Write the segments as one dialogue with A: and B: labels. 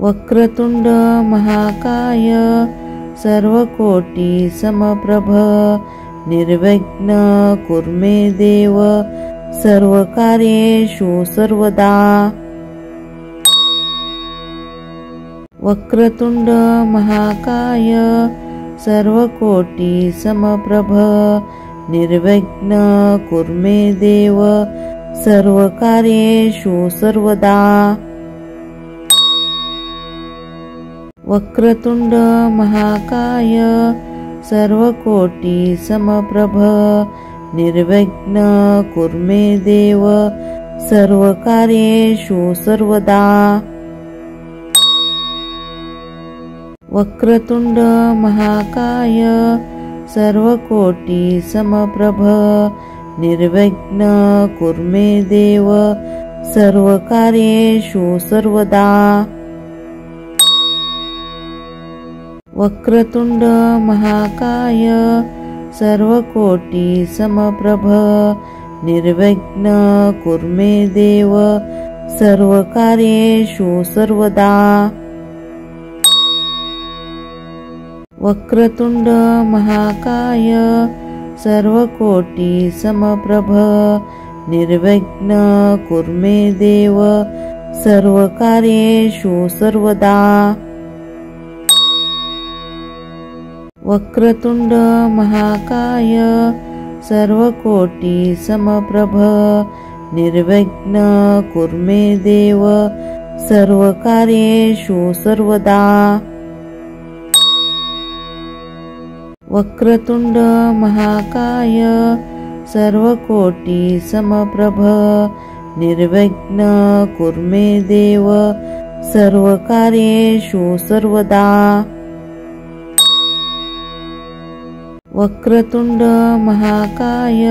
A: वक्रतुंड महाकाय सर्वकोटि समप्रभ निर्विघ्न कुरु मे देव सर्वकार्येषु सर्वदा। वक्रतुंड महाकाय सर्वकोटि समप्रभ निर्विघ्न कुरु मे देव सर्वकार्येषु सर्वदा। वक्रतुंड महाकाय सर्वकोटि समप्रभ निर्विघ्न कुरु मे देव सर्वकार्येषु सर्वदा। वक्रतुंड महाकाय सर्वकोटि समप्रभ निर्विघ्न कुरु मे देव सर्वकार्येषु सर्वदा। वक्रतुंड महाकाय सर्वकोटि समप्रभ निर्विघ्न कुरु मे देव सर्वकार्येषु सर्वदा। वक्रतुंड महाकाय सर्वकोटि समप्रभ निर्विघ्न कुरु मे देव सर्वकार्येषु सर्वदा। वक्रतुंड महाकाय सर्वकोटि समप्रभ निर्विघ्न कुरु मे देव सर्वकार्येषु सर्वदा। वक्रतुंड महाकाय सर्वकोटि समप्रभ निर्विघ्न कुरु मे देव सर्वकार्येषु सर्वदा। वक्रतुंड महाकाय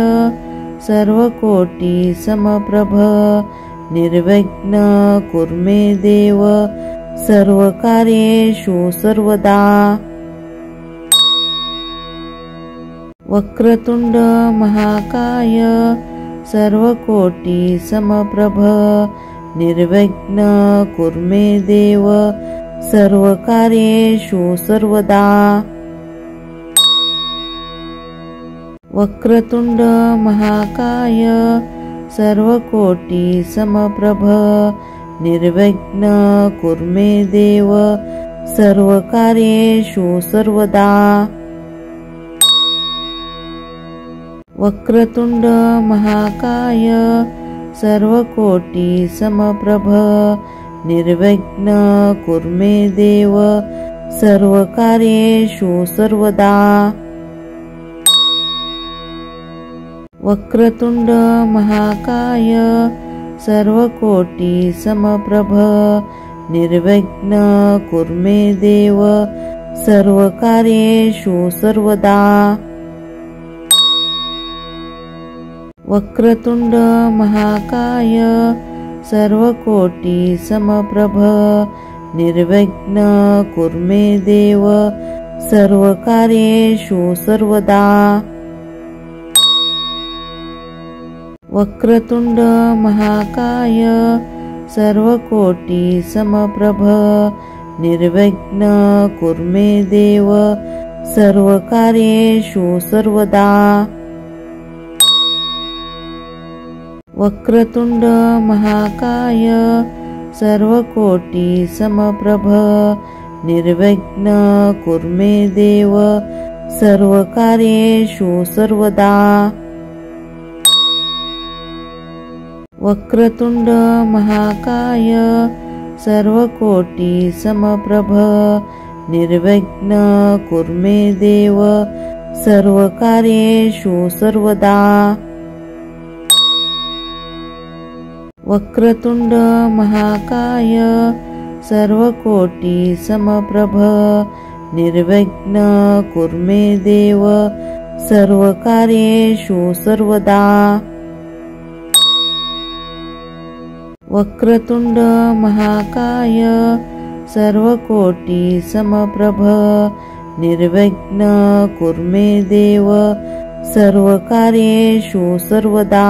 A: सर्वकोटि समप्रभ निर्विघ्न कुरु मे देव सर्वकार्येषु सर्वदा। वक्रतुंड महाकाय सर्वकोटि समप्रभ निर्विघ्न कुरु मे देव सर्वकार्येषु सर्वदा। वक्रतुंड महाकाय सर्वकोटि समप्रभ निर्विघ्न कुरु मे देव सर्वकार्येषु सर्वदा। वक्रतुंड महाकाय सर्वकोटि समप्रभ निर्विघ्न कुरु मे देव सर्वकार्येषु सर्वदा। वक्रतुंड महाकाय सर्वकोटि समप्रभ निर्विघ्न कुरु मे देव सर्वकार्येषु सर्वदा। वक्रतुंड महाकाय सर्वकोटि समप्रभ निर्विघ्न कुरु मे देव सर्वकार्येषु सर्वदा। वक्रतुंड महाकाय सर्वकोटि समप्रभ निर्विघ्न कुरु मे देव सर्वकार्येषु सर्वदा। वक्रतुंड महाकाय सर्वकोटि समप्रभ निर्विघ्न कुरु मे देव सर्वकार्येषु सर्वदा। वक्रतुंड महाकाय सर्वकोटि समप्रभ निर्विघ्न कुरु मे देव सर्वकार्येषु सर्वदा। वक्रतुंड महाकाय सर्वकोटि समप्रभ निर्विघ्न कुरु मे देव सर्वकार्येषु सर्वदा। वक्रतुंड महाकाय सर्वकोटि समप्रभ निर्विघ्न कुरु मे देव सर्वकार्येषु सर्वदा।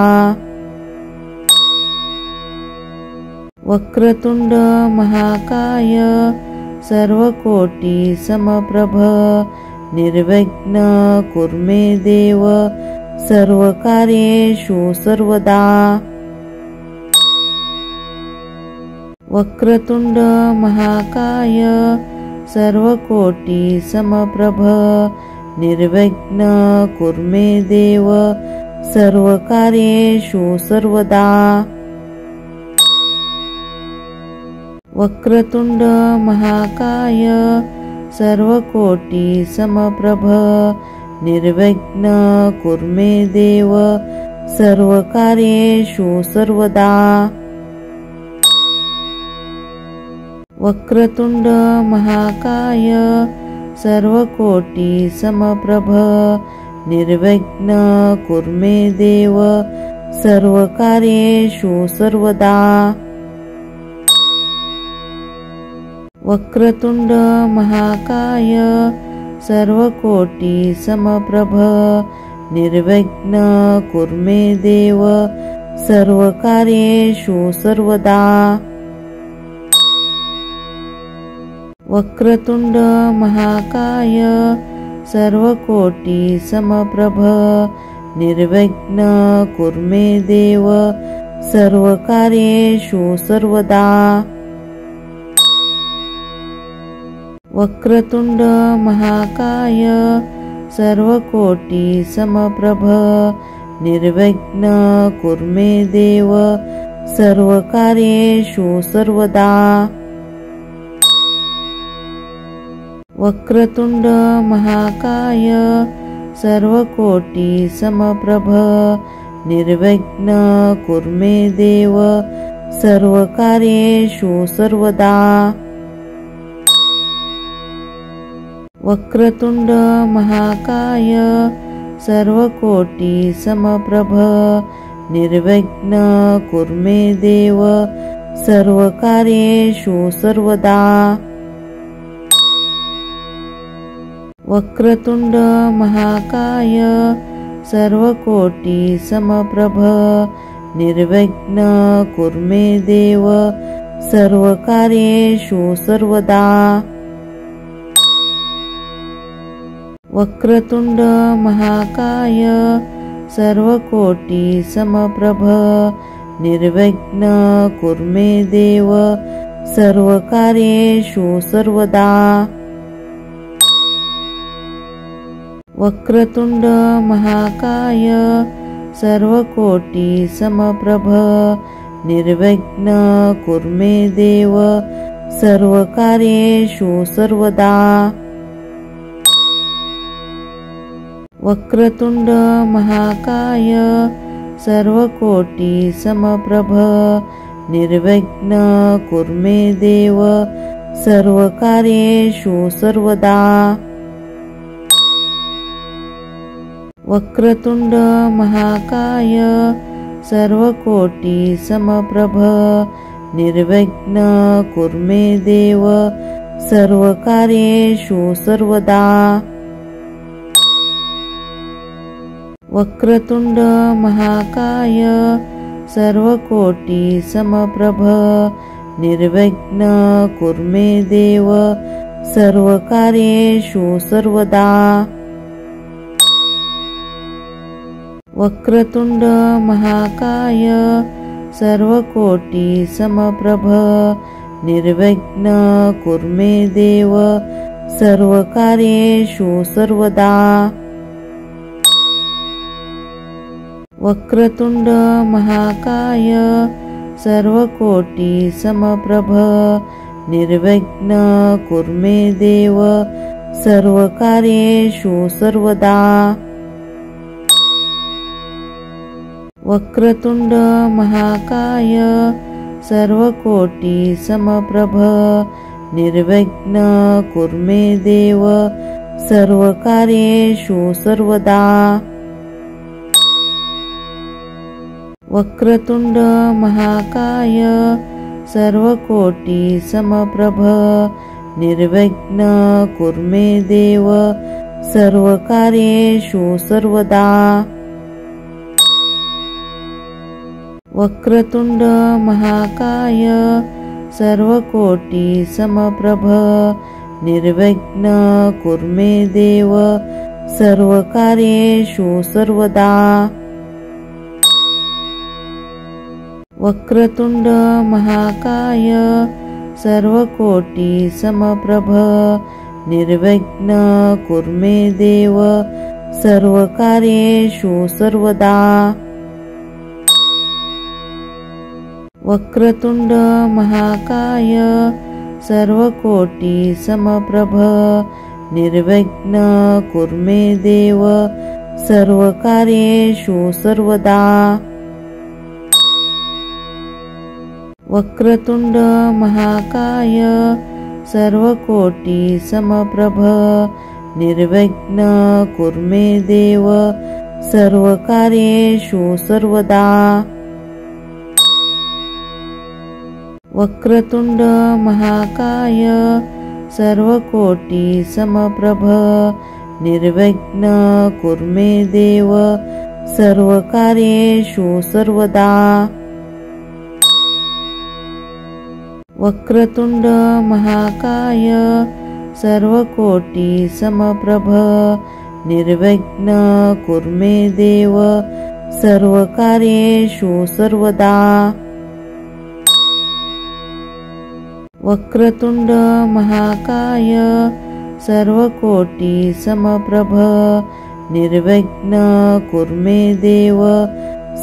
A: वक्रतुंड महाकाय सर्वकोटि समप्रभ निर्विघ्न कुरु मे देव सर्वकार्येषु सर्वदा। वक्रतुंड महाकाय सर्वकोटि समप्रभ निर्विघ्न कुरु मे देव सर्वकार्येषु सर्वदा। वक्रतुंड महाकाय सर्वकोटि समप्रभ निर्विघ्न कुरु मे देव सर्वकार्येषु सर्वदा। वक्रतुंड महाकाय सर्वकोटि समप्रभ निर्विघ्न कुरु मे देव सर्वकार्येषु सर्वदा। वक्रतुंड महाकाय सर्वकोटि समप्रभ निर्विघ्न कुरु मे देव सर्वकार्येषु सर्वदा। वक्रतुंड महाकाय सर्वकोटि समप्रभ निर्विघ्न कुरु मे देव सर्वकार्येषु सर्वदा। वक्रतुंड महाकाय सर्वकोटि समप्रभ निर्विघ्न कुरु मे देव सर्वकार्येषु सर्वदा। वक्रतुंड महाकाय सर्वकोटि समप्रभ निर्विघ्न कुरु मे देव सर्वकार्येषु सर्वदा। वक्रतुंड महाकाय सर्वकोटि समप्रभ निर्विघ्न कुरु मे देव सर्वकार्येषु सर्वदा। वक्रतुंड महाकाय सर्वकोटि समप्रभ निर्विघ्न कुरु मे देव सर्वकार्येषु सर्वदा। वक्रतुंड महाकाय सर्वकोटि समप्रभ निर्विघ्न कुरु मे देव सर्वकार्येषु सर्वदा। वक्रतुंड महाकाय सर्वकोटि समप्रभ निर्विघ्न कुरु मे देव सर्वकार्येषु सर्वदा। वक्रतुंड महाकाय सर्वकोटि समप्रभ निर्विघ्न कुरु मे देव सर्वकार्येषु सर्वदा। वक्रतुंड महाकाय सर्वकोटि समप्रभ निर्विघ्न कुरु मे देव सर्वकार्येषु सर्वदा। वक्रतुंड महाकाय सर्वकोटि समप्रभ निर्विघ्न कुरु मे देव सर्वकार्येषु सर्वदा। वक्रतुंड महाकाय सर्वकोटि समप्रभ निर्विघ्न कुरु मे देव सर्वकार्येषु सर्वदा। वक्रतुंड महाकाय सर्वकोटि समप्रभ निर्विघ्न कुरु मे देव सर्वकार्येषु सर्वदा। वक्रतुंड महाकाय सर्वकोटि समप्रभ निर्विघ्न कुरु मे देव सर्वकार्येषु सर्वदा। वक्रतुंड महाकाय सर्वकोटि समप्रभ निर्विघ्न कुरु मे देव सर्वकार्येषु सर्वदा। वक्रतुंड महाकाय सर्वकोटि समप्रभ निर्विघ्न कुरु मे देव सर्वकार्येषु सर्वदा। वक्रतुंड महाकाय सर्वकोटि समप्रभ निर्विघ्न कुरु मे देव सर्वकार्येषु सर्वदा। वक्रतुंड महाकाय सर्वकोटि समप्रभ निर्विघ्न कुरु मे देव सर्वकार्येषु सर्वदा। वक्रतुंड महाकाय सर्वकोटि समप्रभ निर्विघ्न कुरु मे देव सर्वकार्येषु सर्वदा। वक्रतुंड महाकाय सर्वकोटि समप्रभ निर्विघ्न कुरु मे देव सर्वकार्येषु सर्वदा। वक्रतुंड महाकाय सर्वकोटि समप्रभ निर्विघ्न कुरु मे देव सर्वकार्येषु सर्वदा। वक्रतुंड महाकाय सर्वकोटि समप्रभ निर्विघ्न कुरु मे देव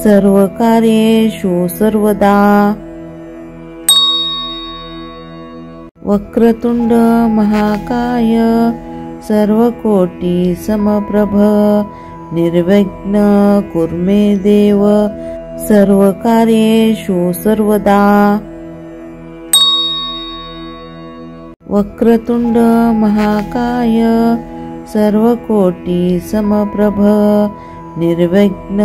A: सर्वकार्येषु सर्वदा। वक्रतुंड महाकाय सर्वकोटि समप्रभ निर्विघ्न कुरु मे देव सर्वकार्येषु सर्वदा। वक्रतुंड महाकाय सर्वकोटि समप्रभ निर्विघ्न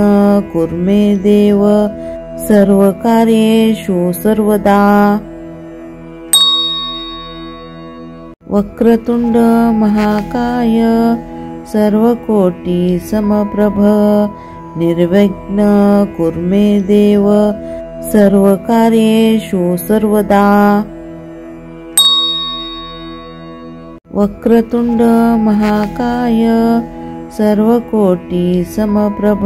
A: कुरु मे देव सर्वकार्येषु सर्वदा। वक्रतुंड महाकाय सर्वकोटि समप्रभ निर्विघ्न कुरु मे देव सर्वकार्येषु सर्वदा। वक्रतुंड महाकाय सर्वकोटि समप्रभ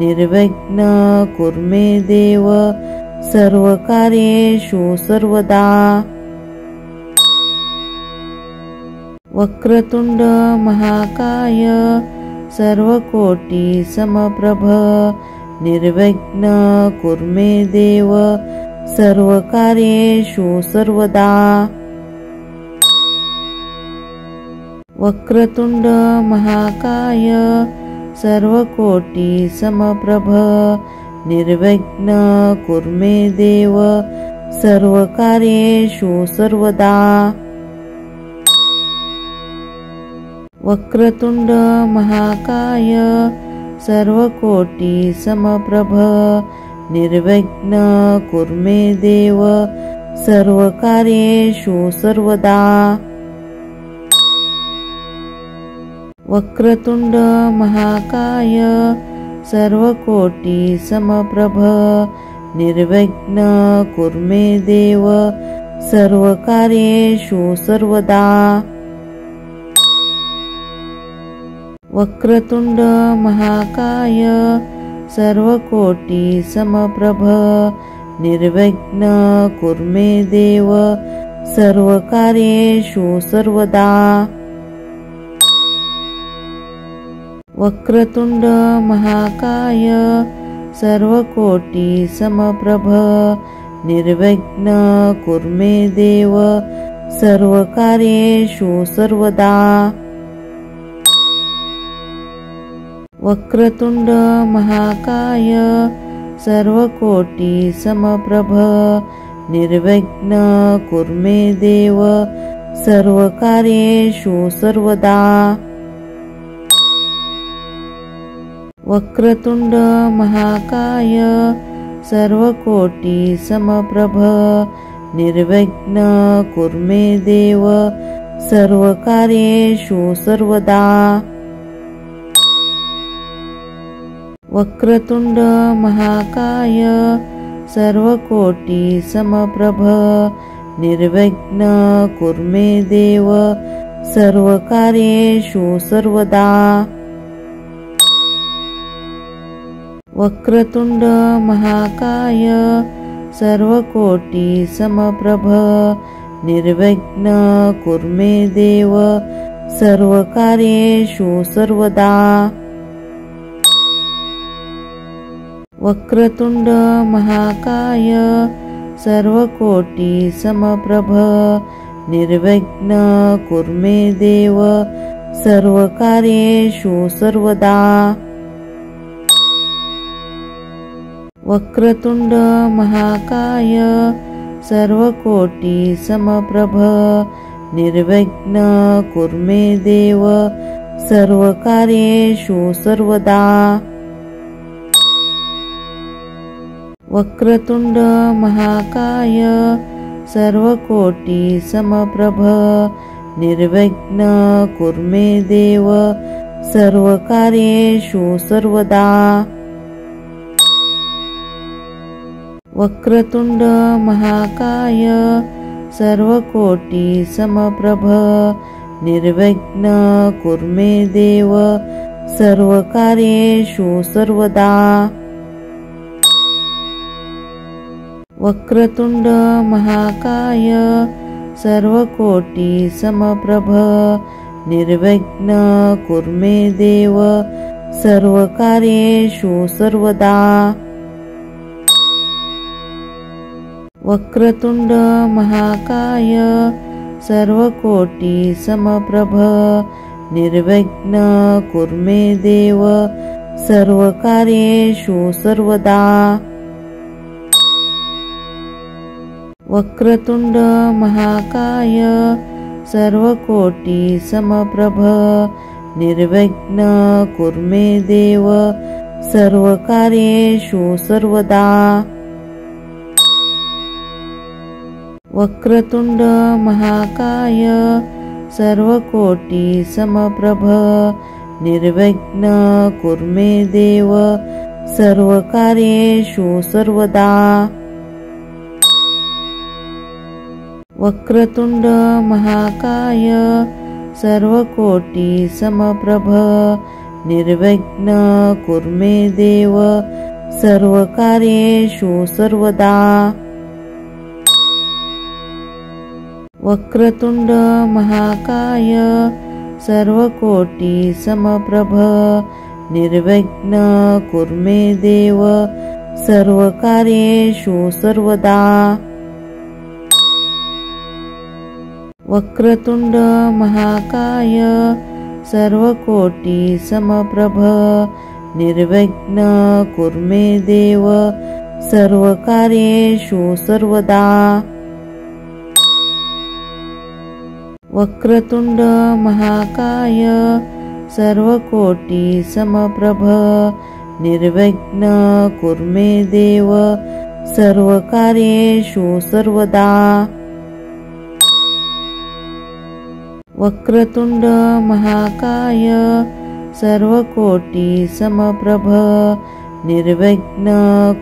A: निर्विघ्न कुरु मे देव सर्वकार्येषु सर्वदा। वक्रतुंड महाकाय सर्वकोटि समप्रभ निर्विघ्न कुरु मे देव सर्वकार्येषु सर्वदा। वक्रतुंड महाकाय सर्वकोटि समप्रभ निर्विघ्न कुरु मे देव सर्वकार्येषु सर्वदा। वक्रतुंड महाकाय सर्वकोटि समप्रभ निर्विघ्न कुरु मे देव सर्वकार्येषु सर्वदा। वक्रतुंड महाकाय सर्वकोटि समप्रभ निर्विघ्न कुरु मे देव सर्वकार्येषु सर्वदा। वक्रतुंड महाकाय सर्वकोटि समप्रभ निर्विघ्न कुरु मे देव सर्वकार्येषु सर्वदा। वक्रतुंड महाकाय सर्वकोटि समप्रभ निर्विघ्न कुरु मे देव सर्वकार्येषु सर्वदा। वक्रतुंड महाकाय सर्वकोटि समप्रभ निर्विघ्न कुरु मे देव सर्वकार्येषु सर्वदा। वक्रतुंड महाकाय सर्वकोटि समप्रभ निर्विघ्न कुरु मे देव सर्वकार्येषु सर्वदा। वक्रतुंड महाकाय सर्वकोटि समप्रभ निर्विघ्न कुरु मे देव सर्वकार्येषु सर्वदा। वक्रतुंड महाकाय सर्वकोटि समप्रभ निर्विघ्न कुरु मे देव सर्वकार्येषु सर्वदा। वक्रतुंड महाकाय सर्वकोटि समप्रभ निर्विघ्न कुरु मे देव सर्वकार्येषु सर्वदा। वक्रतुंड महाकाय सर्वकोटि समप्रभ निर्विघ्न कुरु मे देव सर्वकार्येषु सर्वदा। वक्रतुंड महाकाय सर्वकोटि समप्रभ निर्विघ्न कुरु मे देव सर्वकार्येषु सर्वदा। वक्रतुंड महाकाय सर्वकोटि समप्रभ निर्विघ्न कुरु मे देव सर्वकार्येषु सर्वदा। वक्रतुंड महाकाय सर्वकोटि समप्रभ निर्विघ्न कुरु मे देव सर्वकार्येषु सर्वदा। वक्रतुंड महाकाय सर्वकोटि समप्रभ निर्विघ्न कुरु मे देव सर्वकार्येषु सर्वदा। वक्रतुंड महाकाय सर्वकोटि समप्रभ निर्विघ्न कुरु मे देव सर्वकार्येषु सर्वदा। वक्रतुंड महाकाय सर्वकोटि समप्रभ निर्विघ्न कुरु मे देव सर्वकार्येषु सर्वदा। वक्रतुंड महाकाय सर्वकोटि समप्रभ निर्विघ्न कुरु मे देव सर्वकार्येषु सर्वदा। वक्रतुंड महाकाय सर्वकोटि समप्रभ निर्विघ्न कुरु मे देव सर्वकार्येषु सर्वदा। वक्रतुंड महाकाय सर्वकोटि समप्रभ निर्विघ्न कुरु मे देव सर्वकार्येषु सर्वदा। वक्रतुंड महाकाय सर्वकोटि समप्रभ निर्विघ्न कुरु मे देव सर्वकार्येषु सर्वदा। वक्रतुंड महाकाय सर्वकोटि समप्रभ निर्विघ्न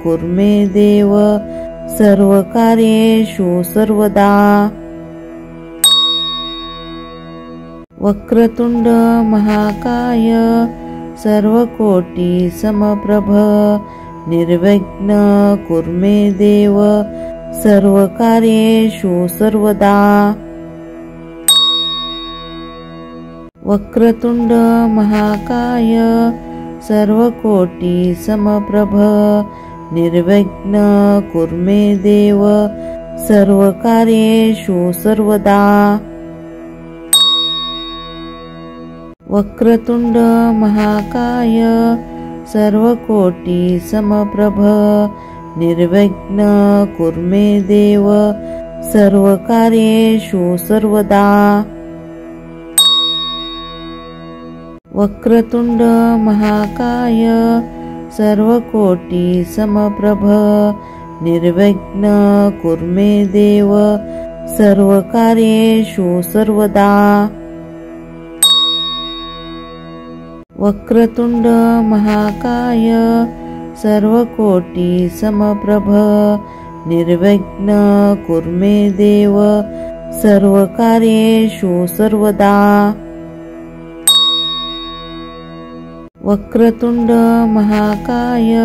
A: कुरु मे देव सर्वकार्येषु सर्वदा। वक्रतुंड महाकाय सर्वकोटि समप्रभ निर्विघ्न कुरु मे देव सर्वकार्येषु सर्वदा। वक्रतुंड महाकाय सर्वकोटि समप्रभ निर्विघ्न कुरु मे देव सर्वकार्येषु सर्वदा। वक्रतुंड महाकाय सर्वकोटि समप्रभ निर्विघ्न कुरु मे देव सर्वकार्येषु सर्वदा। वक्रतुंड महाकाय सर्वकोटि समप्रभ निर्विघ्न कुरु मे देव सर्वकार्येषु सर्वदा। वक्रतुंड महाकाय सर्वकोटि समप्रभ निर्विघ्न कुरु मे देव सर्वकार्येषु सर्वदा। वक्रतुंड महाकाय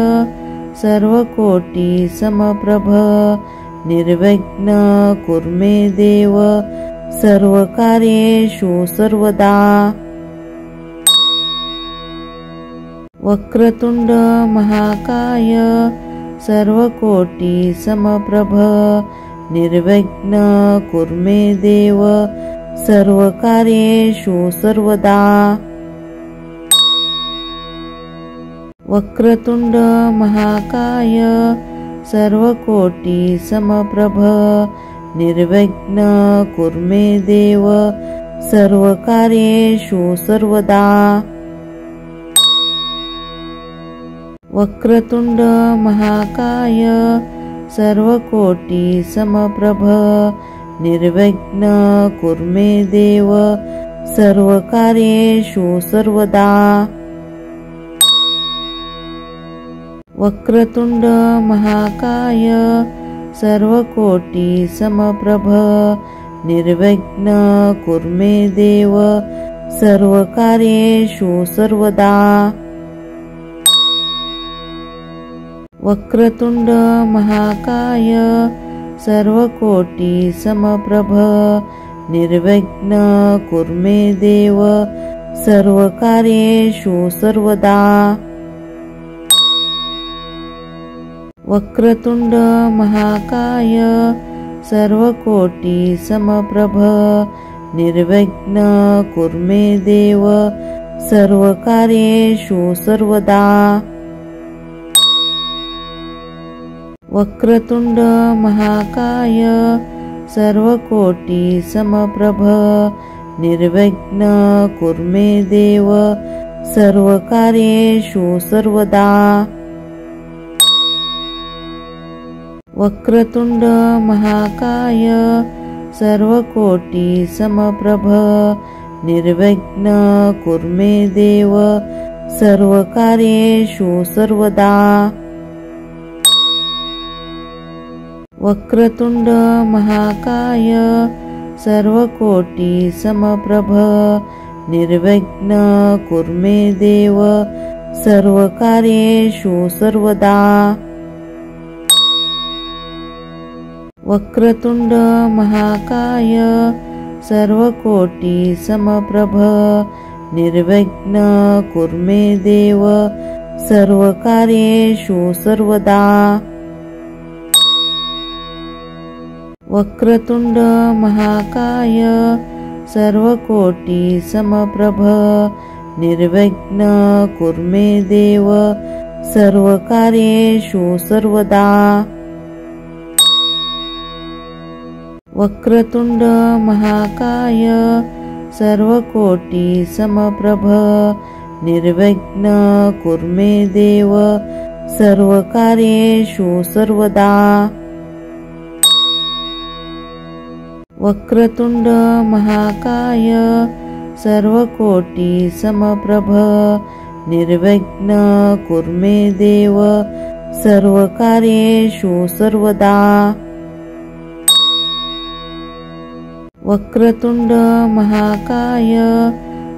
A: सर्वकोटि समप्रभ निर्विघ्न कुरु मे देव सर्वकार्येषु सर्वदा। वक्रतुंड महाकाय सर्वकोटि समप्रभ निर्विघ्न कुरु मे देव सर्वकार्येषु सर्वदा। वक्रतुंड महाकाय सर्वकोटि समप्रभ निर्विघ्न कुरु मे देव सर्वकार्येषु सर्वदा। वक्रतुंड महाकाय सर्वकोटि समप्रभ निर्विघ्न कुरु मे देव सर्वकार्येषु सर्वदा। वक्रतुंड महाकाय सर्वकोटि समप्रभ निर्विघ्न कुरु मे देव सर्वकार्येषु सर्वदा। वक्रतुंड महाकाय सर्वकोटि समप्रभ निर्विघ्न कुरु मे देव सर्वकार्येषु सर्वदा। वक्रतुंड महाकाय सर्वकोटि समप्रभ निर्विघ्न कुरु मे देव सर्वकार्येषु सर्वदा। वक्रतुंड महाकाय सर्वकोटि समप्रभ निर्विघ्न कुरु मे देव सर्वकार्येषु सर्वदा। वक्रतुंड महाकाय सर्वकोटि समप्रभ निर्विघ्न कुरु मे देव सर्वकार्येषु सर्वदा। वक्रतुंड महाकाय सर्वकोटि समप्रभ निर्विघ्न कुरु मे देव सर्वकार्येषु सर्वदा। वक्रतुंड महाकाय सर्वकोटि समप्रभ निर्विघ्न कुरु मे देव सर्वकार्येषु सर्वदा। वक्रतुंड महाकाय सर्वकोटि समप्रभ निर्विघ्न कुरु मे देव सर्वकार्येषु सर्वदा। वक्रतुंड महाकाय सर्वकोटि समप्रभ निर्विघ्न कुरु मे देव सर्वकार्येषु सर्वदा। वक्रतुंड महाकाय सर्वकोटि समप्रभ निर्विघ्न कुरु मे देव सर्वकार्येषु सर्वदा। वक्रतुंड महाकाय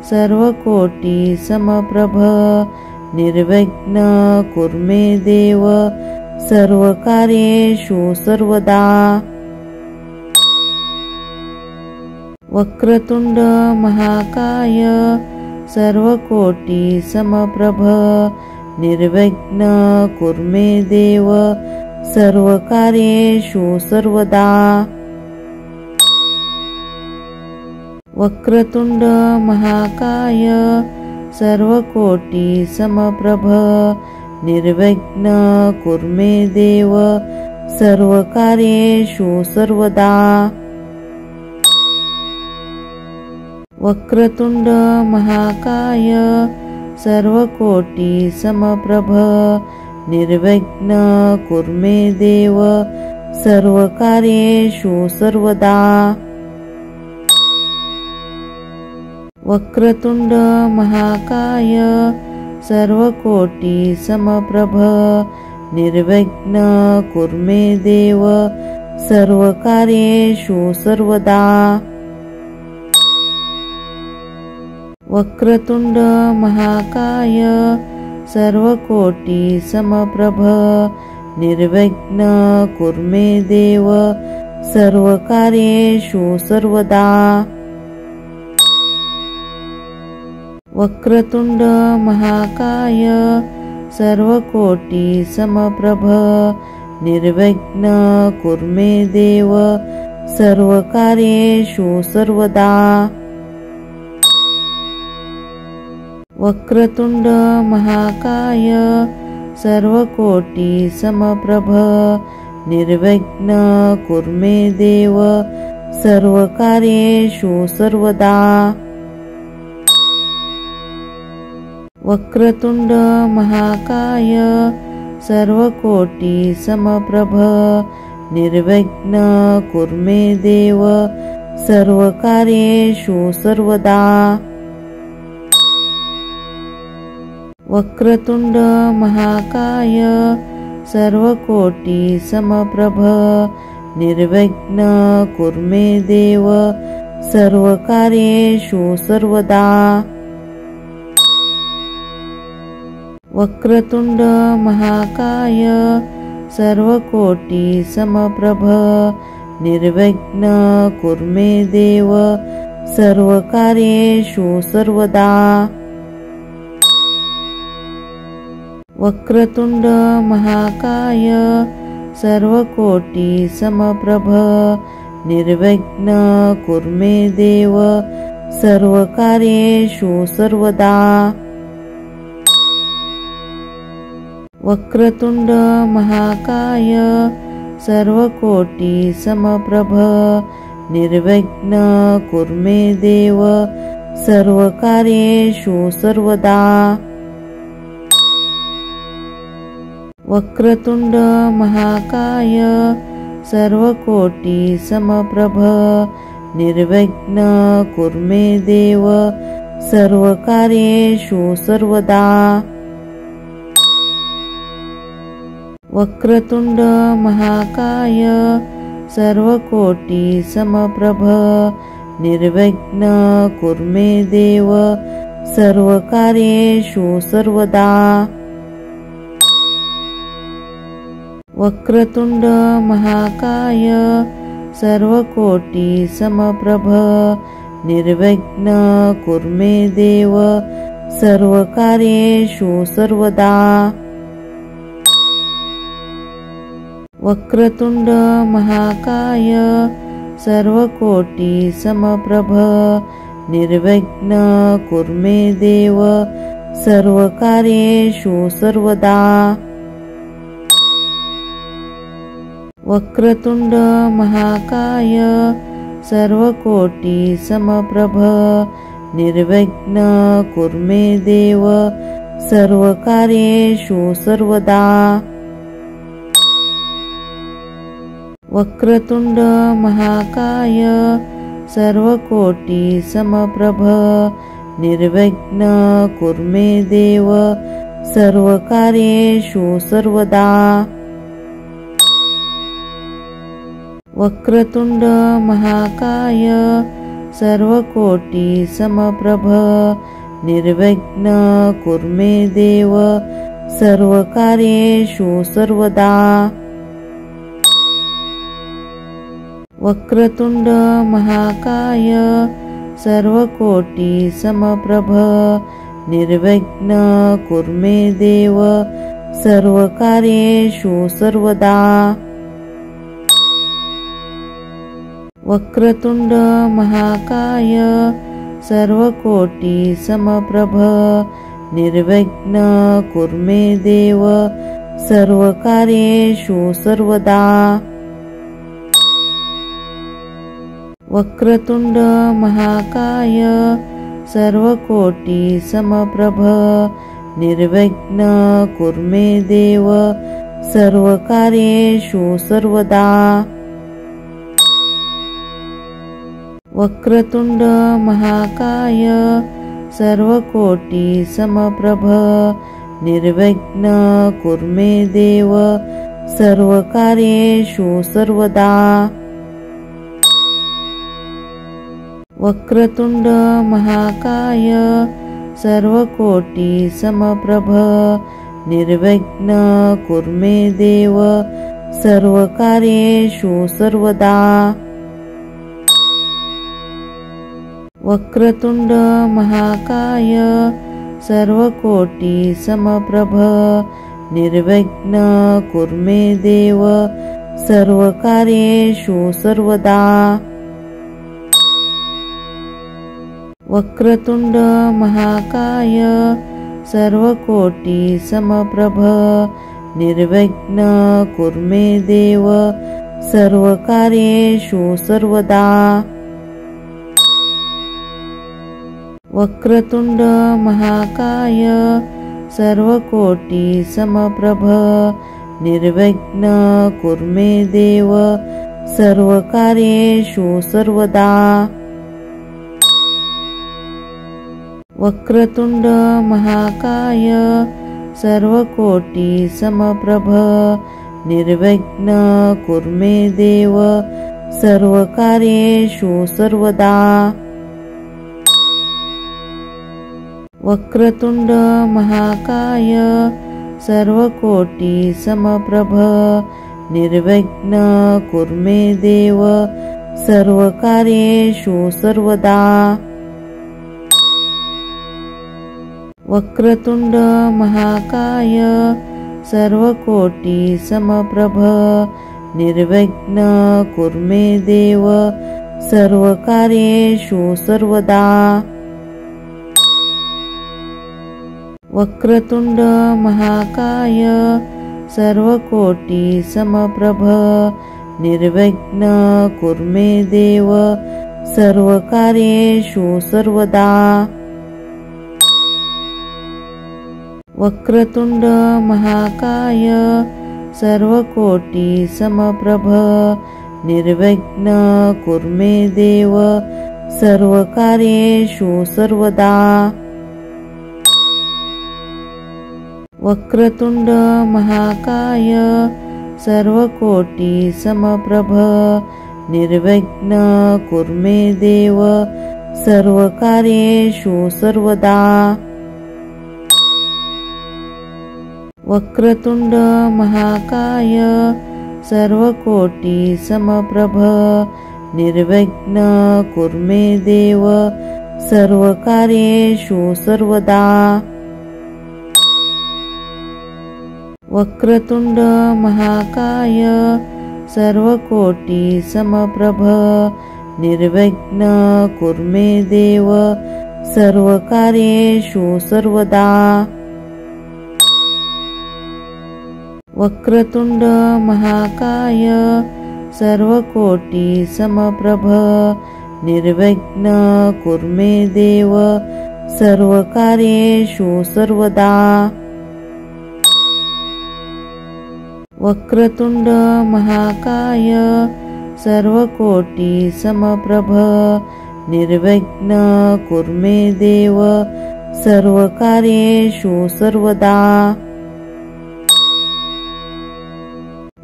A: सर्वकोटि समप्रभ निर्विघ्न कुरु मे देव सर्वकार्येषु सर्वदा। वक्रतुंड महाकाय सर्वकोटि समप्रभ निर्विघ्न कुरु मे देव सर्वकार्येषु सर्वदा। वक्रतुंड महाकाय सर्वकोटि समप्रभ निर्विघ्न कुरु मे देव सर्वकार्येषु सर्वदा। वक्रतुंड महाकाय सर्वकोटि समप्रभ निर्विघ्न कुरु मे देव सर्वकार्येषु सर्वदा। वक्रतुंड महाकाय सर्वकोटि समप्रभ निर्विघ्न कुरु मे देव सर्वकार्येषु सर्वदा। वक्रतुंड महाकाय सर्वकोटि समप्रभ निर्विघ्न कुरु मे देव सर्वकार्येषु सर्वदा। वक्रतुंड महाकाय सर्वकोटि समप्रभ निर्विघ्न कुरु मे देव सर्वकार्येषु सर्वदा। वक्रतुंड महाकाय सर्वकोटि समप्रभ निर्विघ्न कुरु मे देव सर्वकार्येषु सर्वदा। वक्रतुंड महाकाय सर्वकोटि समप्रभ निर्विघ्न कुरु मे देव सर्वकार्येषु सर्वदा। वक्रतुंड महाकाय सर्वकोटि समप्रभ निर्विघ्न कुरु मे देव सर्वकार्येषु सर्वदा। वक्रतुंड महाकाय सर्वकोटि समप्रभ निर्विघ्न कुरु मे देव सर्वकार्येषु सर्वदा। वक्रतुंड महाकाय सर्वकोटि समप्रभ निर्विघ्न कुरु मे देव सर्वकार्येषु सर्वदा। वक्रतुंड महाकाय सर्वकोटि समप्रभ निर्विघ्न कुरु मे देव सर्वकार्येषु सर्वदा। वक्रतुंड महाकाय सर्वकोटि समप्रभ निर्विघ्न कुरु मे देव सर्वकार्येषु सर्वदा। वक्रतुंड महाकाय सर्वकोटि समप्रभ निर्विघ्न कुरु मे देव सर्वकार्येषु सर्वदा। वक्रतुंड महाकाय सर्वकोटि समप्रभ निर्विघ्न कुरु मे देव सर्वकार्येषु सर्वदा। वक्रतुंड महाकाय सर्वकोटि समप्रभ निर्विघ्न कुरु मे देव सर्वकार्येषु सर्वदा। वक्रतुंड महाकाय सर्वकोटि समप्रभ निर्विघ्न कुरु मे देव सर्वकार्येषु सर्वदा। वक्रतुंड महाकाय सर्वकोटि समप्रभ निर्विघ्न कुरु मे देव सर्वकार्येषु सर्वदा। वक्रतुंड महाकाय सर्वकोटि समप्रभ निर्विघ्न कुरु मे देव सर्वकार्येषु सर्वदा। वक्रतुंड महाकाय सर्वकोटि समप्रभ निर्विघ्न कुरु मे देव सर्वकार्येषु सर्वदा। वक्रतुंड महाकाय सर्वकोटि समप्रभ निर्विघ्न कुरु मे देव सर्वकार्येषु सर्वदा। वक्रतुंड महाकाय सर्वकोटि समप्रभ निर्विघ्न कुरु मे देव सर्वकार्येषु सर्वदा। वक्रतुंड महाकाय सर्वकोटि समप्रभ निर्विघ्न कुरु मे देव सर्वकार्येषु सर्वदा। वक्रतुंड महाकाय सर्वकोटि समप्रभ निर्विघ्न कुरु मे देव सर्वकार्येषु सर्वदा। वक्रतुंड महाकाय सर्वकोटि समप्रभ निर्विघ्न कुरु मे देव सर्वकार्येषु सर्वदा। वक्रतुंड महाकाय सर्वकोटि समप्रभ निर्विघ्न कुरु मे देव सर्वकार्येषु सर्वदा। वक्रतुंड महाकाय सर्वकोटि समप्रभ निर्विघ्न कुरु मे देव सर्वकार्येषु सर्वदा। वक्रतुंड महाकाय सर्वकोटि समप्रभ निर्विघ्न कुरु मे देव सर्वकार्येषु सर्वदा। वक्रतुंड महाकाय सर्वकोटि समप्रभ निर्विघ्न कुरु मे देव सर्वकार्येषु सर्वदा। वक्रतुंड महाकाय सर्वकोटि समप्रभ निर्विघ्न कुरु मे देव सर्वकार्येषु सर्वदा। वक्रतुंड महाकाय सर्वकोटि समप्रभ निर्विघ्न कुरु मे देव सर्वकार्येषु सर्वदा। वक्रतुंड महाकाय सर्वकोटि समप्रभ निर्विघ्न कुरु मे देव सर्वकार्येषु सर्वदा। वक्रतुंड महाकाय सर्वकोटि समप्रभ निर्विघ्न कुरु मे देव सर्वकार्येषु सर्वदा। वक्रतुंड महाकाय सर्वकोटि समप्रभ निर्विघ्न कुरु मे देव सर्वकार्येषु सर्वदा। वक्रतुंड महाकाय सर्वकोटि समप्रभ निर्विघ्न कुरु मे देव सर्वकार्येषु सर्वदा। वक्रतुंड महाकाय सर्वकोटि समप्रभ निर्विघ्न कुरु मे देव सर्वकार्येषु सर्वदा। वक्रतुंड महाकाय सर्वकोटि समप्रभ निर्विघ्न कुरु मे देव सर्वकार्येषु सर्वदा।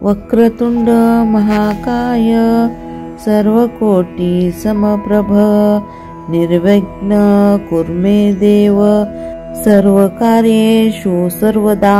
A: वक्रतुंड महाकाय सर्वकोटि समप्रभ निर्विघ्न कुरु मे देव सर्वकार्येषु सर्वदा।